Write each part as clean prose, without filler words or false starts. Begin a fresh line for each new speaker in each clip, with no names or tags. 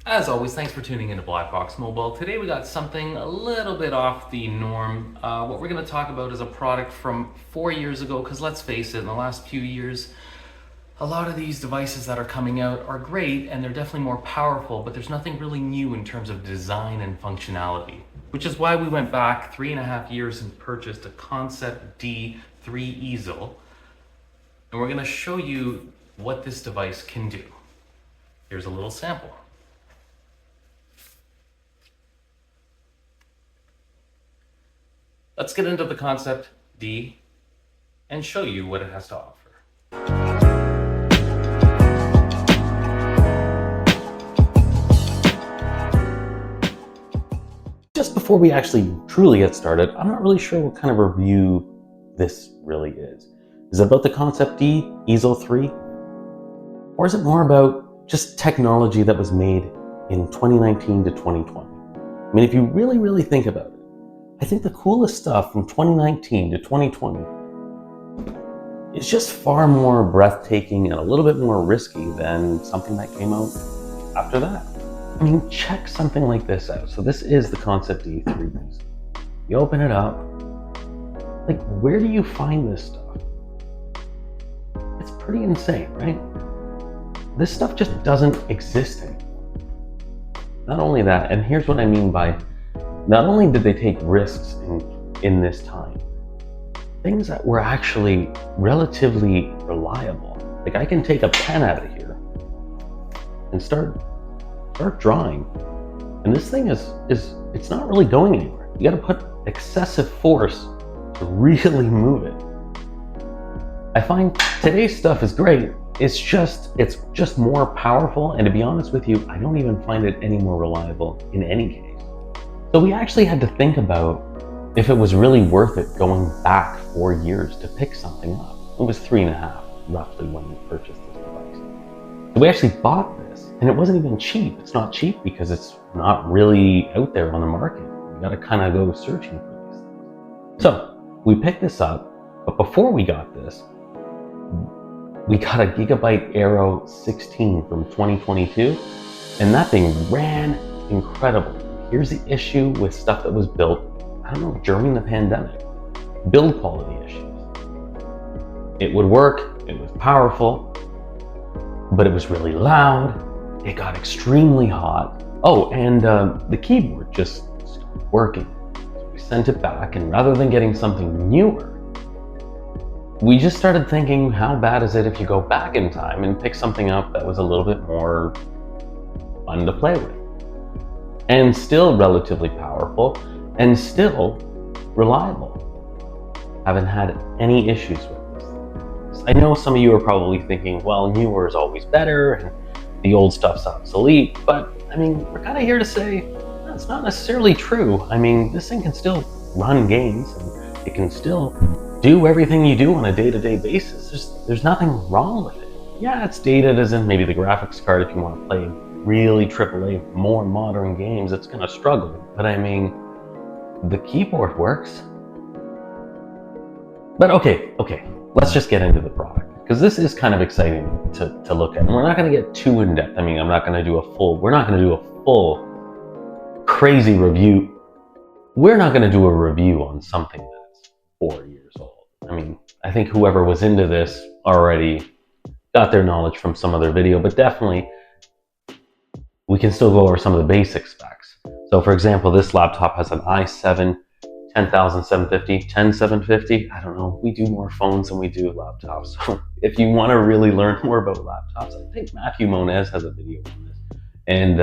As always, thanks for tuning into Black Box Mobile. Today we got something a little bit off the norm. What we're going to talk about is a product from 4 years ago, because let's face it, in the last few years, a lot of these devices that are coming out are great and they're definitely more powerful, but there's nothing really new in terms of design and functionality, which is why we went back 3.5 years and purchased a ConceptD 3 Ezel. And we're going to show you what this device can do. Here's a little sample. Let's get into the ConceptD and show you what it has to offer. Just before we actually truly get started, I'm not really sure what kind of review this really is. Is it about the ConceptD Ezel 3? Or is it more about just technology that was made in 2019 to 2020? I mean, if you really think about it, I think the coolest stuff from 2019 to 2020 is just far more breathtaking and a little bit more risky than something that came out after that. I mean, check something like this out. So this is the ConceptD 3. You open it up, like, where do you find this stuff? It's pretty insane, right? This stuff just doesn't exist anymore. Not only that, and here's what I mean by, not only did they take risks in this time, things that were actually relatively reliable. Like, I can take a pen out of here and start drawing. And this thing is it's not really going anywhere. You gotta put excessive force to really move it. I find today's stuff is great. It's just more powerful, and to be honest with you, I don't even find it any more reliable in any case. So we actually had to think about if it was really worth it going back 4 years to pick something up. It was 3.5 roughly when we purchased this device. So we actually bought this, and it wasn't even cheap. It's not cheap because it's not really out there on the market. You gotta kind of go searching for these things. So we picked this up, but before we got this, we got a Gigabyte Aero 16 from 2022, and that thing ran incredible. Here's the issue with stuff that was built, I don't know, during the pandemic. Build quality issues. It would work, it was powerful, but it was really loud. It got extremely hot. Oh, and the keyboard just stopped working. So we sent it back, and rather than getting something newer, we just started thinking, how bad is it if you go back in time and pick something up that was a little bit more fun to play with? And still relatively powerful, and still reliable. Haven't had any issues with this. I know some of you are probably thinking, well, newer is always better, and the old stuff's obsolete, but I mean, we're kind of here to say that's not necessarily true. I mean, this thing can still run games, and it can still do everything you do on a day-to-day basis. There's nothing wrong with it. Yeah, it's dated as in maybe the graphics card, if you want to play really AAA, more modern games, it's gonna struggle. But I mean, the keyboard works. But okay, let's just get into the product, because this is kind of exciting to look at. And we're not gonna get too in depth. I mean, we're not gonna do a full crazy review. We're not gonna do a review on something that's 4 years old. I mean, I think whoever was into this already got their knowledge from some other video, but definitely we can still go over some of the basic specs. So for example, this laptop has an i7 10750. I don't know, we do more phones than we do laptops. So if you want to really learn more about laptops, I think Matthew Moniz has a video on this. And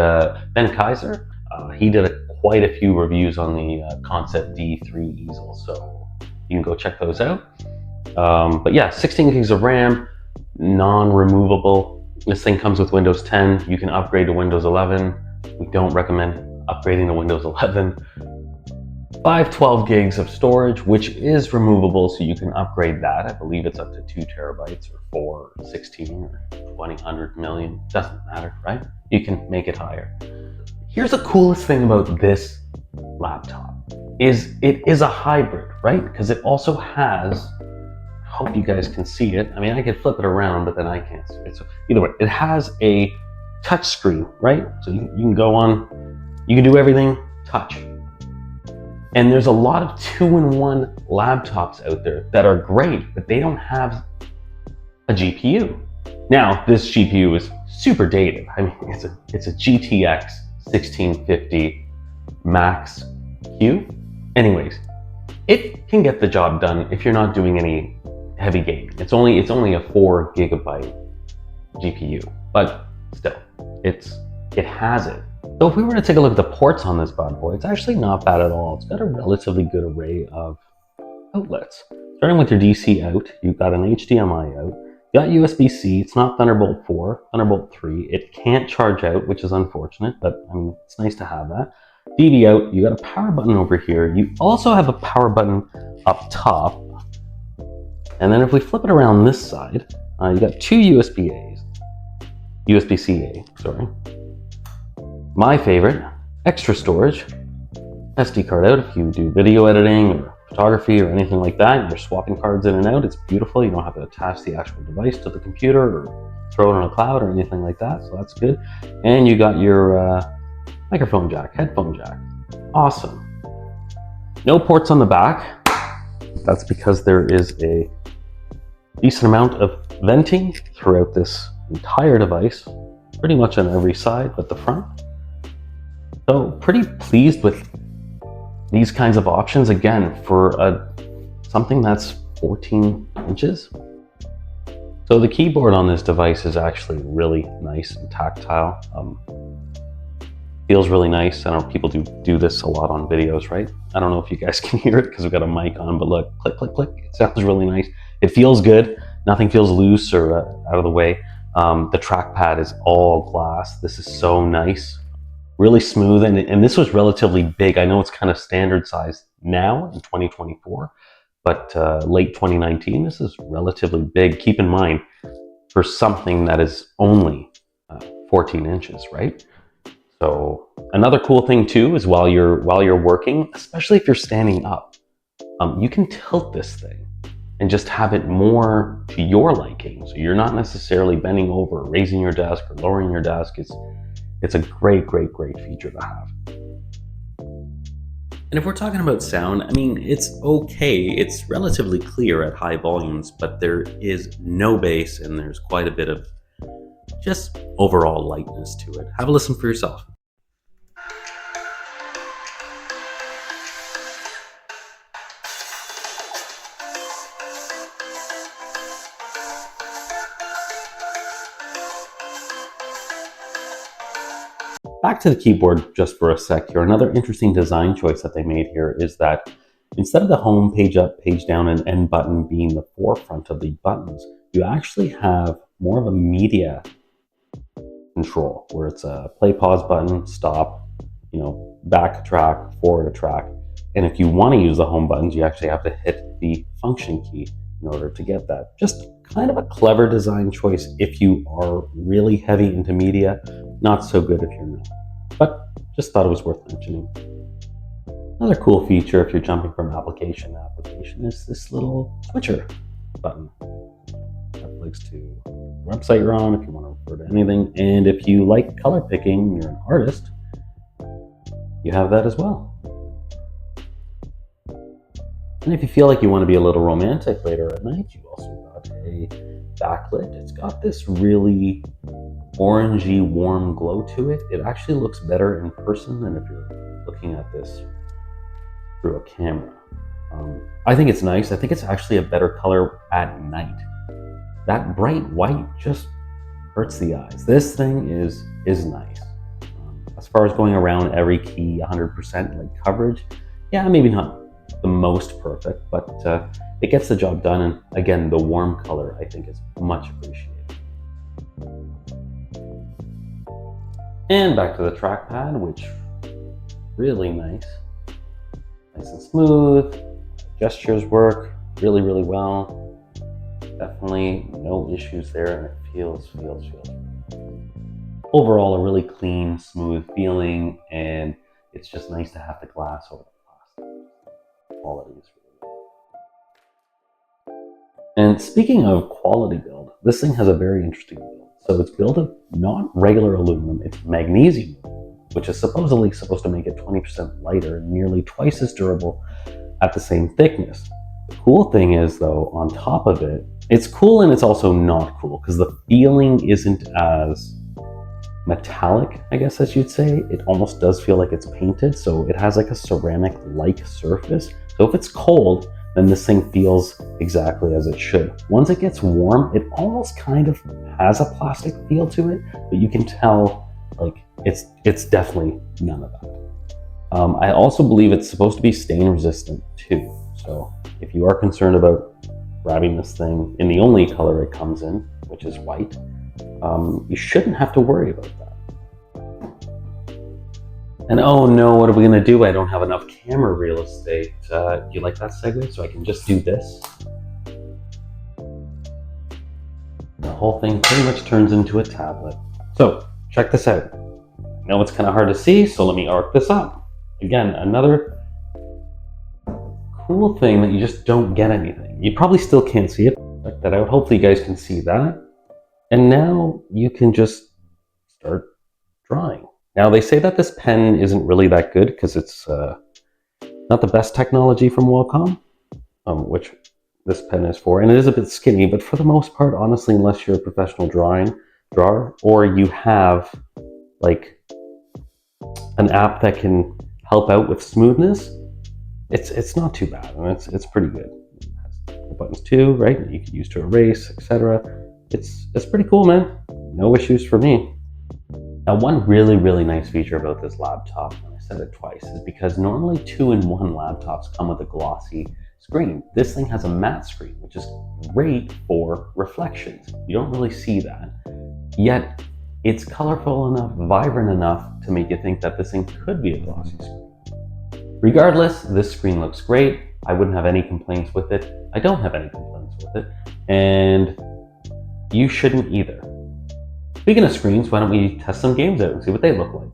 Ben Kaiser, he did quite a few reviews on the ConceptD 3 Ezel, so you can go check those out. But yeah, 16 gigs of RAM, non-removable. This thing comes with Windows 10. You can upgrade to Windows 11. We don't recommend upgrading to Windows 11. 512 gigs of storage, which is removable, so you can upgrade that. I believe it's up to 2 terabytes or 4, or 16, or 20, million. Doesn't matter, right? You can make it higher. Here's the coolest thing about this laptop is it is a hybrid, right? Because it also has, I hope you guys can see it. I mean, I could flip it around, but then I can't see it. So either way, it has a touch screen, right? So you can go on, you can do everything touch. And there's a lot of 2-in-1 laptops out there that are great, but they don't have a GPU. Now, this GPU is super dated. I mean, it's a GTX 1650 Max Q. Anyways, it can get the job done if you're not doing any heavy gaming. It's only a 4 GB GPU, but still, it has it. So if we were to take a look at the ports on this bad boy, it's actually not bad at all. It's got a relatively good array of outlets. Starting with your DC out, you've got an HDMI out, you got USB-C, it's not Thunderbolt 4, Thunderbolt 3. It can't charge out, which is unfortunate, but I mean, it's nice to have that. DV out, you got a power button over here. You also have a power button up top. And then if we flip it around this side, you got 2 USB-C-A, sorry. My favorite, extra storage, SD card out if you do video editing or photography or anything like that. You're swapping cards in and out. It's beautiful. You don't have to attach the actual device to the computer or throw it on a cloud or anything like that. So that's good. And you got your microphone jack, headphone jack. Awesome. No ports on the back. That's because there is a decent amount of venting throughout this entire device, pretty much on every side but the front. So pretty pleased with these kinds of options, again, for something that's 14 inches. So the keyboard on this device is actually really nice and tactile. Feels really nice. I know people do this a lot on videos, right? I don't know if you guys can hear it because we've got a mic on, but look, click, click, click. It sounds really nice. It feels good. Nothing feels loose or out of the way. The trackpad is all glass. This is so nice. Really smooth, and this was relatively big. I know it's kind of standard size now in 2024, but late 2019, this is relatively big. Keep in mind, for something that is only 14 inches, right? So another cool thing too is while you're working, especially if you're standing up, you can tilt this thing and just have it more to your liking. So you're not necessarily bending over, raising your desk or lowering your desk. It's a great, great, great feature to have. And if we're talking about sound, I mean, it's okay. It's relatively clear at high volumes, but there is no bass and there's quite a bit of just overall lightness to it. Have a listen for yourself. Back to the keyboard just for a sec here. Another interesting design choice that they made here is that instead of the home, page up, page down, and end button being the forefront of the buttons, you actually have more of a media control where it's a play, pause button, stop, back track, forward track. And if you want to use the home buttons, you actually have to hit the function key in order to get that. Just kind of a clever design choice if you are really heavy into media. Not so good if you're not, but just thought it was worth mentioning. Another cool feature if you're jumping from application to application is this little switcher button. That links to the website you're on if you want to refer to anything. And if you like color picking, you're an artist, you have that as well. And if you feel like you want to be a little romantic later at night, you also got a backlit. It's got this really orangey warm glow to it. It actually looks better in person than if you're looking at this through a camera. I think it's nice. I think it's actually a better color at night. That bright white just hurts the eyes. This thing is nice. As far as going around every key 100% like coverage, yeah, maybe not the most perfect, but it gets the job done. And again, the warm color I think is much appreciated. And back to the trackpad, which really nice and smooth. Gestures work really, really well. Definitely no issues there, and it feels. Overall, a really clean, smooth feeling, and it's just nice to have the glass over the plastic. Quality is really good. And speaking of quality build, this thing has a very interesting build. So it's built of not regular aluminum, it's magnesium, which is supposedly supposed to make it 20% lighter and nearly twice as durable at the same thickness. The cool thing is, though, on top of it, it's cool and it's also not cool because the feeling isn't as metallic, I guess as you'd say. It almost does feel like it's painted, so it has like a ceramic-like surface. So if it's cold, then this thing feels exactly as it should. Once it gets warm, it almost kind of has a plastic feel to it, but you can tell like it's definitely none of that. I also believe it's supposed to be stain resistant too. So if you are concerned about grabbing this thing in the only color it comes in, which is white, you shouldn't have to worry about that. And oh no, what are we gonna do? I don't have enough camera real estate. Do you like that segue? So I can just do this. The whole thing pretty much turns into a tablet. So check this out. I know it's kind of hard to see, so let me arc this up. Again, another cool thing that you just don't get anything. You probably still can't see it. Check that out. Hopefully you guys can see that. And now you can just start drawing. Now they say that this pen isn't really that good because it's not the best technology from Wacom, which this pen is for, and it is a bit skinny, but for the most part, honestly, unless you're a professional drawer, or you have like an app that can help out with smoothness, it's not too bad, and it's pretty good. It has the buttons too, right? You can use to erase, etc. It's pretty cool, man. No issues for me. Now, one really, really nice feature about this laptop, and I said it twice, is because normally 2-in-1 laptops come with a glossy screen. This thing has a matte screen, which is great for reflections. You don't really see that, yet it's colorful enough, vibrant enough to make you think that this thing could be a glossy screen. Regardless, this screen looks great. I wouldn't have any complaints with it. I don't have any complaints with it, and you shouldn't either. Speaking of screens, why don't we test some games out and see what they look like?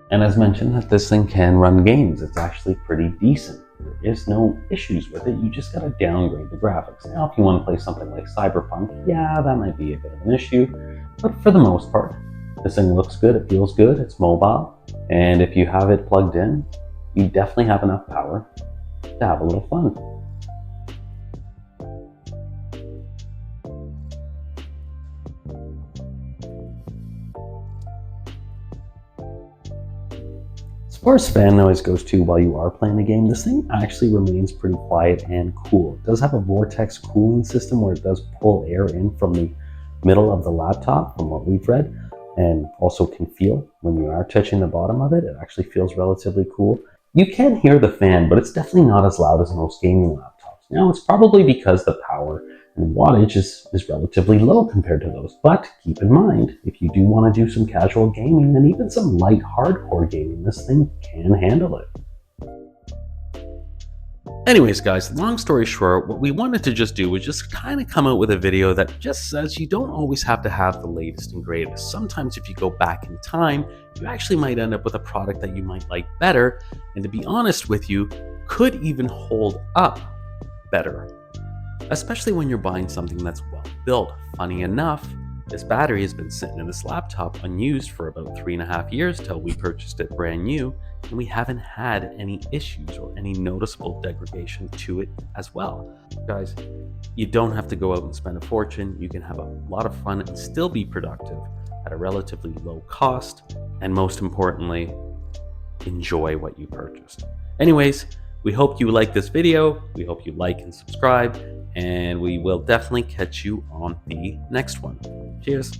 And as mentioned, that this thing can run games. It's actually pretty decent. There is no issues with it. You just gotta downgrade the graphics. Now, if you want to play something like Cyberpunk, yeah, that might be a bit of an issue. But for the most part, this thing looks good, it feels good, it's mobile. And if you have it plugged in, you definitely have enough power to have a little fun. As far as fan noise goes too, while you are playing the game, this thing actually remains pretty quiet and cool. It does have a vortex cooling system where it does pull air in from the middle of the laptop, from what we've read, and also can feel when you are touching the bottom of it. It actually feels relatively cool. You can hear the fan, but it's definitely not as loud as most gaming laptops. Now, it's probably because the power and wattage is relatively low compared to those. But keep in mind, if you do want to do some casual gaming and even some light hardcore gaming, this thing can handle it. Anyways, guys, long story short, what we wanted to just do was just kind of come out with a video that just says you don't always have to have the latest and greatest. Sometimes if you go back in time, you actually might end up with a product that you might like better, and to be honest with you, could even hold up better. Especially when you're buying something that's well built. Funny enough, this battery has been sitting in this laptop unused for about 3.5 years till we purchased it brand new, and we haven't had any issues or any noticeable degradation to it as well. Guys, you don't have to go out and spend a fortune. You can have a lot of fun and still be productive at a relatively low cost, and most importantly, enjoy what you purchased. Anyways, we hope you like this video. We hope you like and subscribe, and we will definitely catch you on the next one. Cheers.